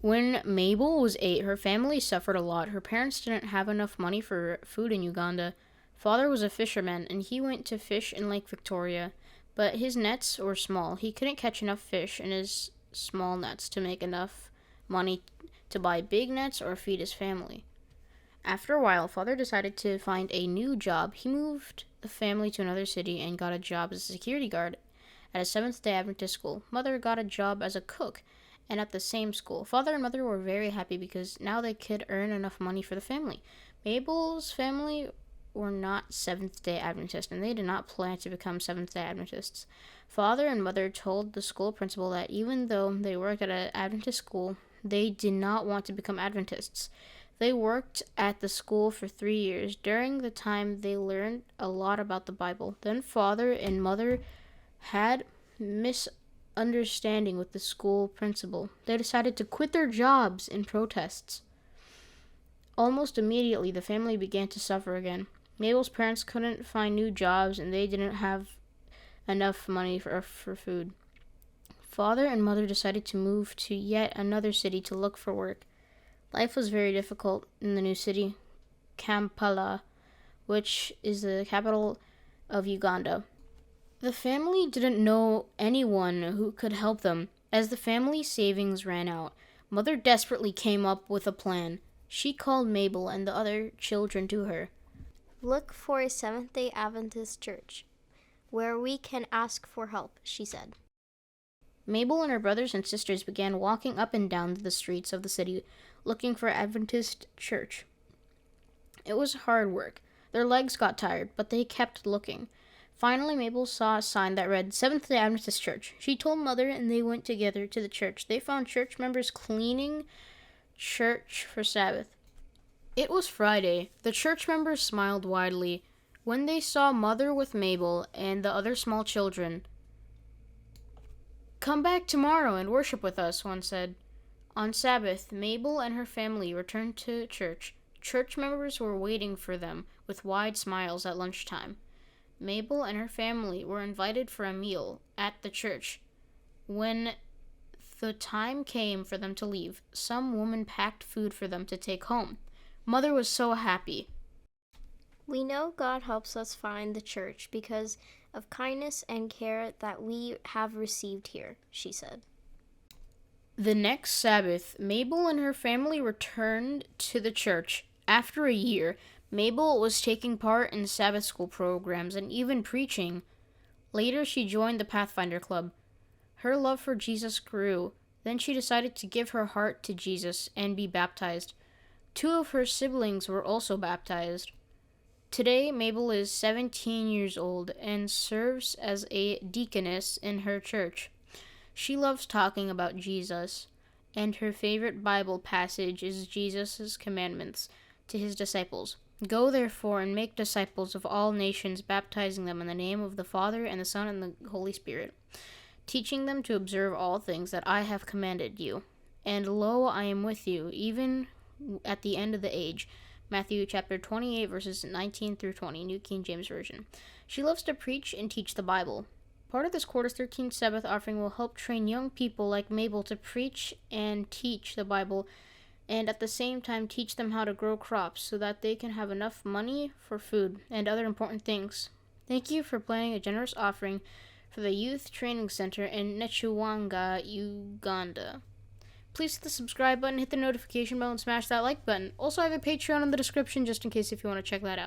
When Mabel was 8, her family suffered a lot. Her parents didn't have enough money for food in Uganda. Father was a fisherman, and he went to fish in Lake Victoria, but his nets were small. He couldn't catch enough fish in his small nets to make enough money to buy big nets or feed his family. After a while, Father decided to find a new job. He moved the family to another city and got a job as a security guard at a Seventh-day Adventist school. Mother got a job as a cook and at the same school. Father and mother were very happy because now they could earn enough money for the family. Mabel's family were not Seventh-day Adventists, and they did not plan to become Seventh-day Adventists. Father and mother told the school principal that even though they worked at an Adventist school, they did not want to become Adventists. They worked at the school for 3 years. During the time, they learned a lot about the Bible. Then father and mother had misunderstanding with the school principal. They decided to quit their jobs in protests. Almost immediately, the family began to suffer again. Mabel's parents couldn't find new jobs, and they didn't have enough money for food. Father and mother decided to move to yet another city to look for work. Life was very difficult in the new city, Kampala, which is the capital of Uganda. The family didn't know anyone who could help them. As the family savings ran out, mother desperately came up with a plan. She called Mabel and the other children to her. "Look for a Seventh-day Adventist church where we can ask for help," she said. Mabel and her brothers and sisters began walking up and down the streets of the city looking for Adventist church. It was hard work. Their legs got tired, but they kept looking. Finally, Mabel saw a sign that read Seventh-day Adventist Church. She told mother and they went together to the church. They found church members cleaning church for Sabbath. It was Friday. The church members smiled widely when they saw mother with Mabel and the other small children. "Come back tomorrow and worship with us," one said. On Sabbath, Mabel and her family returned to church. Church members were waiting for them with wide smiles at lunchtime. Mabel and her family were invited for a meal at the church. When the time came for them to leave, some woman packed food for them to take home. Mother was so happy. "We know God helps us find the church because of kindness and care that we have received here," she said. The next Sabbath, Mabel and her family returned to the church. After a year, Mabel was taking part in Sabbath school programs and even preaching. Later, she joined the Pathfinder Club. Her love for Jesus grew. Then she decided to give her heart to Jesus and be baptized. 2 of her siblings were also baptized. Today, Mabel is 17 years old and serves as a deaconess in her church. She loves talking about Jesus, and her favorite Bible passage is Jesus' commandments to his disciples. "Go therefore and make disciples of all nations, baptizing them in the name of the Father and the Son and the Holy Spirit, teaching them to observe all things that I have commanded you. And lo, I am with you, even at the end of the age." Matthew chapter 28, verses 19 through 20, New King James Version. She loves to preach and teach the Bible. Part of this quarter's 13th Sabbath offering will help train young people like Mabel to preach and teach the Bible, and at the same time teach them how to grow crops so that they can have enough money for food and other important things. Thank you for planning a generous offering for the Youth Training Center in Nechuwanga, Uganda. Please hit the subscribe button, hit the notification bell, and smash that like button. Also, I have a Patreon in the description just in case if you want to check that out.